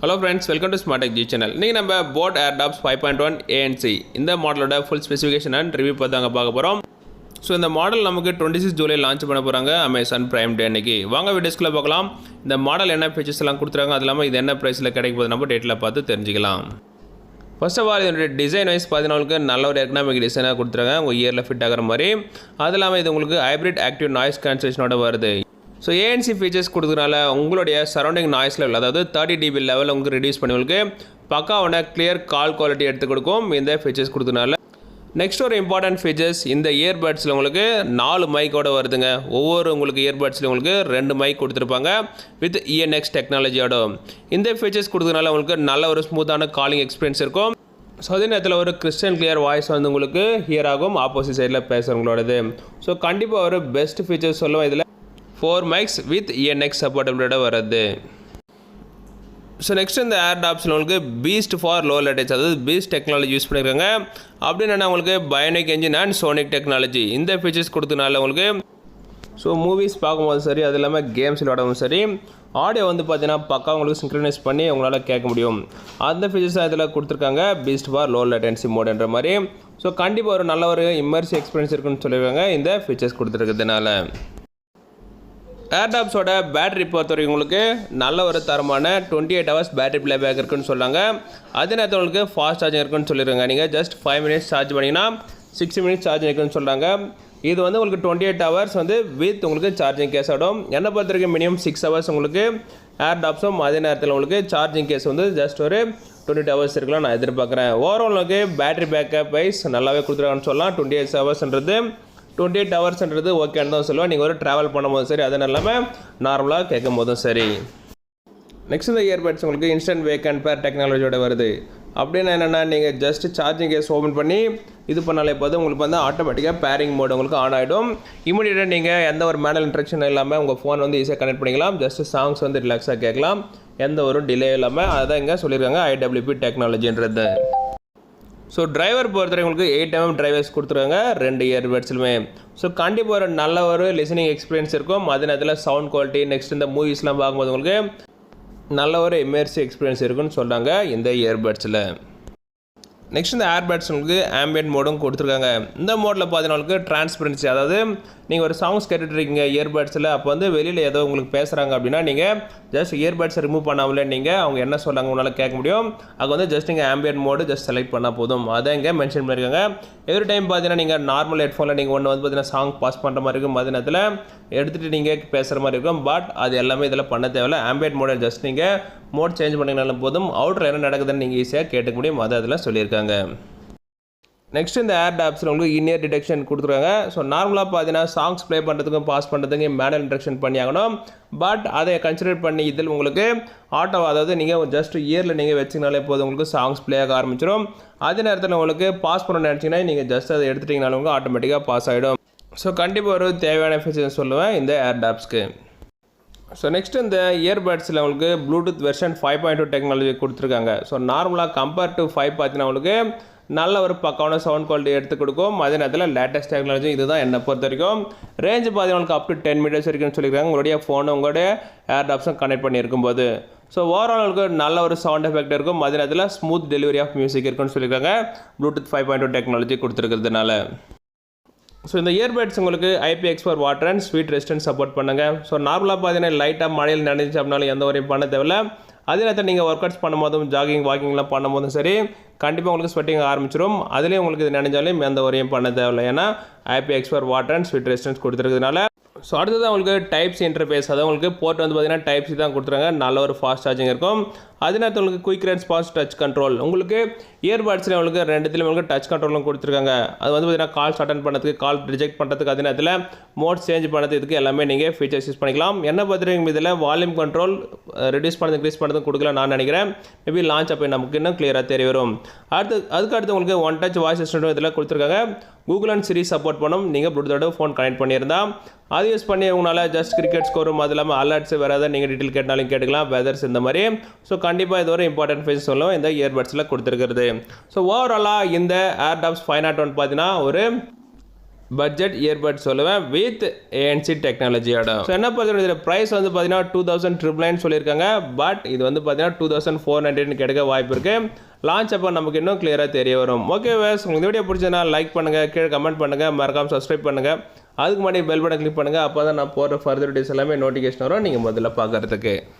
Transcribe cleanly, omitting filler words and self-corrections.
Hello friends, welcome to Smart Tech G channel. Today we Boat Airdopes 5.1 ANC. இந்த மாடலோட full specification and review பார்த்தாங்க பார்க்க போறோம். So இந்த model நமக்கு 26 July launch பண்ண போகிறாங்க அமேசான் பிரைம் டே அன்னைக்கு. வாங்க வீடியோஸ்குள்ளே பார்க்கலாம். இந்த மாடல் என்ன ஃபீச்சர்ஸ் எல்லாம் கொடுத்துருக்காங்க, அது இல்லாமல் இது என்ன ப்ரைஸில் கிடைக்க போகுது நம்ம டேட்டில் பார்த்து தெரிஞ்சுக்கலாம். ஃபர்ஸ்ட் ஆஃப் ஆல் இதனுடைய டிசைன் வைஸ் பார்த்தீங்கன்னா நல்ல ஒரு எக்கனாமிக் டிசைனாக கொடுத்துருக்காங்க, உங்கள் இயரில் ஃபிட் ஆகிற மாதிரி. அது இல்லாமல் இது உங்களுக்கு ஹைப்ரிட் ஆக்டிவ் நாய்ஸ் கேன்சலேஷனோட வருது. ஸோ ஏஎன்சி ஃபீச்சர்ஸ் கொடுத்ததுனால உங்களுடைய சரௌண்டிங் நாய்ஸ் லெவல், அதாவது 30 dB லெவல் உங்களுக்கு ரெடியூஸ் பண்ணி உங்களுக்கு பக்காவான கிளியர் கால் குவாலிட்டி எடுத்து கொடுக்கும் இந்த ஃபீச்சர்ஸ் கொடுத்ததுனால. நெக்ஸ்ட் ஒரு இம்பார்ட்டன்ட் ஃபீச்சர்ஸ், இந்த இயர்பட்ஸில் உங்களுக்கு 4 மைக்கோட வருதுங்க. ஒவ்வொரு உங்களுக்கு இயர்பட்ஸ்லையும் உங்களுக்கு 2 மைக் கொடுத்துருப்பாங்க வித் இஎன்எக்ஸ் டெக்னாலஜியோட. இந்த ஃபீச்சர்ஸ் கொடுத்ததுனால உங்களுக்கு நல்ல ஒரு ஸ்மூத்தான காலிங் எக்ஸ்பீரியன்ஸ் இருக்கும். ஸோ அதே நேரத்தில் ஒரு கிறிஸ்டன் கிளியர் வாய்ஸ் வந்து உங்களுக்கு ஹியர் ஆகும் ஆப்போசிட் சைடில் பேசுகிறவங்களோடது. ஸோ கண்டிப்பாக ஒரு பெஸ்ட் ஃபீச்சர்ஸ் சொல்லுவோம். இதில் 4 mics with ENX சப்போர்ட்டபிளோட வருது. ஸோ நெக்ஸ்ட் இந்த ஏர்டாப்ஸில் உங்களுக்கு பீஸ்ட் ஃபார் லோ லேட்டேஜ், அதாவது பீஸ்ட் டெக்னாலஜி யூஸ் பண்ணியிருக்காங்க. அப்படின்னு உங்களுக்கு bionic engine and sonic technology இந்த ஃபீச்சர்ஸ் கொடுத்தனால உங்களுக்கு ஸோ மூவிஸ் பார்க்கும்போது சரி, அது இல்லாமல் கேம்ஸ் விளையாடவும் சரி, ஆடியோ வந்து பார்த்தீங்கன்னா பக்கா உங்களுக்கு சிங்க்ரனைஸ் பண்ணி உங்களால் கேட்க முடியும். அந்த ஃபீச்சர்ஸ் இதில் கொடுத்துருக்காங்க, பீஸ்ட் ஃபார் லோ லேட்டன்சி மோடுன்ற மாதிரி. ஸோ கண்டிப்பாக ஒரு நல்ல ஒரு இம்மர்சிவ் எக்ஸ்பீரியன்ஸ் இருக்குன்னு சொல்லியிருக்காங்க இந்த ஃபீச்சர்ஸ் கொடுத்துருக்கிறதுனால. ஏர்டாப்ஸோட பேட்டரி பொறுத்த வரைக்கும் உங்களுக்கு நல்ல ஒரு தரமான 28 hours பேட்டரி ப்ளே பேக் இருக்குன்னு சொன்னாங்க. அதே நேரத்தில் உங்களுக்கு ஃபாஸ்ட் சார்ஜிங் இருக்குன்னு சொல்லியிருக்காங்க. நீங்கள் ஜஸ்ட் 5 minutes சார்ஜ் பண்ணிங்கன்னா 60 minutes சார்ஜிங் இருக்குன்னு சொல்கிறாங்க. இது வந்து உங்களுக்கு 28 hours வந்து வித் உங்களுக்கு சார்ஜிங் கேஸ் ஆகிடும். என்னை பொறுத்த வரைக்கும் மினிமம் 6 hours உங்களுக்கு ஏர்டாப்ஸும், அதே நேரத்தில் உங்களுக்கு சார்ஜிங் கேஸ் வந்து ஜஸ்ட் ஒரு 28 hours இருக்கலாம் நான் எதிர்பார்க்குறேன். ஓவரால் உங்களுக்கு பேட்டரி பேக்கப் வைஸ் நல்லாவே கொடுத்துருக்காங்கன்னு சொல்லலாம். 28 ஹவர்ஸ்ன்றது 28 ஹவர்ஸ்ன்றது ஓகேன்னு தான் சொல்லுவேன். நீங்கள் ஒரு ட்ராவல் பண்ணும்போதும் சரி, அது இல்லாமல் நார்மலாக கேட்கும் போதும் சரி. நெக்ஸ்ட் இந்த இயர்பட்ஸ் உங்களுக்கு இன்ஸ்டன்ட் வேக் அண்ட் பேர் டெக்னாலஜியோட வருது. அப்படின்னு என்னென்னா நீங்கள் ஜஸ்ட் சார்ஜிங் கேஸ் ஓப்பன் பண்ணி இது பண்ணாலே போதும், உங்களுக்கு வந்து ஆட்டோமேட்டிக்காக பேரிங் மோட் உங்களுக்கு ஆன் ஆகிடும். இமீடியட்டாக நீங்கள் எந்த ஒரு மேனுவல் இன்ஸ்ட்ரக்ஷன் இல்லாமல் உங்கள் ஃபோன் வந்து ஈஸியாக கனெக்ட் பண்ணிக்கலாம். ஜஸ்ட் சாங்ஸ் வந்து ரிலாக்ஸாக கேட்கலாம், எந்த ஒரு டிலே இல்லாமல். அதுதான் இங்கே சொல்லியிருக்காங்க IWP டெக்னாலஜின்றது. ஸோ டிரைவர் பொறுத்தவரை உங்களுக்கு 8mm டிரைவர்ஸ் கொடுத்துருக்காங்க 2 இயர்பட்ஸ்லுமே. ஸோ கண்டிப்பாக ஒரு நல்ல ஒரு லிசனிங் எக்ஸ்பீரியன்ஸ் இருக்கும். அதே நேரத்தில் சவுண்ட் குவாலிட்டி, நெக்ஸ்ட் இந்த மூவிஸ்லாம் பார்க்கும்போது உங்களுக்கு நல்ல ஒரு இமர்சிவ் எக்ஸ்பீரியன்ஸ் இருக்குன்னு சொல்கிறாங்க இந்த இயர்பட்ஸில். நெக்ஸ்ட் இந்த ஏர்பட்ஸ் உங்களுக்கு ஆம்பியன்ட் மோடும் கொடுத்துருக்காங்க. இந்த மோடில் பார்த்தீங்கன்னா உங்களுக்கு டிரான்ஸ்பரன்சி, அதாவது நீங்கள் ஒரு சாங்ஸ் கேட்டுட்ருக்கீங்க இயர்பட்ஸில், அப்போ வந்து வெளியில் ஏதோ உங்களுக்கு பேசுகிறாங்க அப்படின்னா நீங்கள் ஜஸ்ட் இயர்பட்ஸை ரிமூவ் பண்ணாமலே நீங்கள் அவங்க என்ன சொல்கிறாங்க உங்களால் கேட்க முடியும். அது வந்து ஜஸ்ட் நீங்கள் ஆம்பியன்ட் மோடு ஜஸ்ட் செலக்ட் பண்ணால் போதும். அதை இங்கே மென்ஷன் பண்ணியிருக்காங்க. எவ்ரி டைம் பார்த்தீங்கன்னா நீங்கள் நார்மல் ஹெட்ஃபோனில் நீங்கள் ஒன்று வந்து பார்த்தீங்கன்னா சாங் பாஸ் பண்ணுற மாதிரி இருக்கும், அதே நேரத்தில் எடுத்துகிட்டு நீங்கள் பேசுகிற மாதிரி இருக்கும். பட் அது எல்லாமே இதில் பண்ண தேவையில்ல. ஆம்பியன்ட் மோடை ஜஸ்ட் நீங்கள் மோட் சேஞ்ச் பண்ணிங்கனாலும் போதும், அவுட்டர் என்ன நடக்குதுன்னு நீங்கள் ஈஸியாக கேட்டுக்க முடியும். அதை அதில் சொல்லியிருக்காங்க. நெக்ஸ்ட் இந்த ஏர்டாப்ஸில் உங்களுக்கு இன்இயர் டிடெக்ஷன் கொடுத்துருக்காங்க. ஸோ நார்மலாக பார்த்தீங்கன்னா சாங்ஸ் ப்ளே பண்ணுறதுக்கும் பாஸ் பண்ணுறதுக்கும் மேனுவல் இன்ஸ்ட்ரக்ஷன் பண்ணி ஆகணும். பட் அதை கன்சிடர் பண்ணி இதில் உங்களுக்கு ஆட்டோ, அதாவது நீங்கள் ஜஸ்ட் இயரில் நீங்கள் வச்சிங்கனாலே போதும், உங்களுக்கு சாங்ஸ் ப்ளே ஆக ஆரம்பிச்சிடும். அதே நேரத்தில் உங்களுக்கு பாஸ் பண்ண நினச்சிங்கன்னா நீங்கள் ஜஸ்ட் அதை எடுத்துட்டிங்கனாலும் உங்களுக்கு ஆட்டோமேட்டிக்காக பாஸ் ஆகிடும். ஸோ கண்டிப்பாக ஒரு தேவையான ஃபீச்சர்ஸ் சொல்லுவேன் இந்த ஏர்டாப்ஸ்க்கு. ஸோ நெக்ஸ்ட் இந்த இயர்பட்ஸில் உங்களுக்கு ப்ளூடூத் வெர்ஷன் 5.2 டெக்னாலஜி கொடுத்துருக்காங்க. ஸோ நார்மலாக கம்பேர் டு 5 பார்த்தீங்கன்னா உங்களுக்கு நல்ல ஒரு பக்காவான சவுண்ட் குவாலிட்டி எடுத்து கொடுக்கும். அதே நேரத்தில் லேட்டஸ்ட் டெக்னாலஜி இதுதான் என்னை பொறுத்த வரைக்கும். ரேஞ்சு பார்த்தீங்கன்னா அப் டு 10 meters வரைக்கும்னு சொல்லியிருக்காங்க உங்களுடைய ஃபோனை உங்களுடைய ஏர்டாப்ஸும் கனெக்ட் பண்ணியிருக்கும் போது. ஸோ ஓவராலுக்கு நல்ல ஒரு சவுண்ட் எஃபெக்ட் இருக்கும். அதே நேரத்தில் ஸ்மூத் டெலிவரி ஆஃப் மியூசிக் இருக்குன்னு சொல்லியிருக்காங்க ப்ளூடூத் 5.2 டெக்னாலஜி கொடுத்துருக்கிறதுனால. ஸோ இந்த இயர்பட்ஸ் உங்களுக்கு IPX4 water and sweat resistance support பண்ணுங்க. ஸோ நார்மலாக பார்த்தீங்கன்னா லைட்டாக மழையில் நனைஞ்சிச்சு அப்படின்னாலும் எந்த ஒரு பண்ண தேவையில்ல. அதே நேரத்தில் நீங்கள் ஒர்க் அவுட்ஸ் பண்ணும்போதும் ஜாகிங் வாக்கிங்லாம் பண்ணும்போதும் சரி, கண்டிப்பாக உங்களுக்கு ஸ்வெட்டிங் ஆரம்பிச்சிடும். அதுலேயும் உங்களுக்கு இது நினைஞ்சாலும் எந்த வரையும் பண்ண தேவையில்லை, ஏன்னா IPX4 water and sweat resistance கொடுத்துருக்கிறதுனால. ஸோ அடுத்தது உங்களுக்கு டைப்ஸ் இன்டர்ஃபேஸ், அதாவது உங்களுக்கு போர்ட் வந்து பார்த்தீங்கன்னா டைப்ஸ் தான் கொடுத்துருக்காங்க. நல்ல ஒரு ஃபாஸ்ட் சார்ஜிங் இருக்கும். அதே நேரத்தில் உங்களுக்கு குயிக் ரெஸ்பான்ஸ் டச் கண்ட்ரோல், உங்களுக்கு இயர்பட்ஸில் உங்களுக்கு 2 உங்களுக்கு டச் கண்ட்ரோலும் கொடுத்துருக்காங்க. அது வந்து பார்த்தீங்கன்னா கால்ஸ் அட்டன் பண்ணுறதுக்கு, கால் ரிஜெக்ட் பண்ணுறதுக்கு, அதே நேரத்தில் மோட் சேஞ்ச் பண்ணுறதுக்கு எல்லாமே நீங்கள் ஃபீச்சர்ஸ் யூஸ் பண்ணிக்கலாம். என்ன பார்த்துருக்கீங்க இதில் வால்யூம் கண்ட்ரோல் ரெடியூஸ் பண்ணது இன்க்ரீஸ் பண்ணுறது கொடுக்கல நான் நினைக்கிறேன். மேபி லான்ச் அப்போ நமக்கு இன்னும் கிளியராக தெரிய வரும். அதுக்கு உங்களுக்கு ஒன் டச் வாய்ஸ் அசிஸ்டன்ட் இதில் கொடுத்துருக்காங்க. கூகுள் அண்ட் சிரி சப்போர்ட் பண்ணும். நீங்கள் ப்ளூடூத்தோட ஃபோன் கனெக்ட் பண்ணியிருந்தால் அது யூஸ் பண்ணி உங்களால் ஜஸ்ட் கிரிக்கெட் ஸ்கோரும், அது இல்லாமல் அலர்ட்ஸ் வேறு ஏதாவது நீங்கள் டீட்டெயில் கேட்டாலும் கேட்டுக்கலாம், வெதர்ஸ் இந்த மாதிரி. ஸோ கண்டிப்பாக இது ஒரு இம்பார்ட்டன்ட் ஃபீச்சர் சொல்லுவோம் இந்த இயர்பட்ஸில் கொடுத்துருக்கிறது. ஸோ ஓவராலாக இந்த ஏர்டாப்ஸ் 501 பார்த்தீங்கன்னா ஒரு பட்ஜெட் இயர்பட்ஸ் சொல்லுவேன் வித் ANC டெக்னாலஜியோட. ஸோ என்ன பார்த்தீங்கன்னா இதில் ப்ரைஸ் வந்து பார்த்தீங்கன்னா 2999 சொல்லியிருக்காங்க. பட் இது வந்து பார்த்தீங்கன்னா 2499 கிடைக்க வாய்ப்பு இருக்குது. லான்ச் அப்போ நமக்கு இன்னும் கிளியராக தெரிய வரும். ஓகே வேஸ், உங்களுக்கு இந்த வீடியோ பிடிச்சதுனா லைக் பண்ணுங்கள், கீழே கமெண்ட் பண்ணுங்கள், மறக்காமல் சப்ஸ்கிரைப் பண்ணுங்கள். அதுக்கு முன்னாடி பெல் பட்டன் கிளிக் பண்ணுங்கள். அப்போ தான் நான் போகிற ஃபர்தர் வீடியோஸ் எல்லாமே நோட்டிஃபிகேஷன் வரும் நீங்கள் முதல்ல பார்க்குறதுக்கு.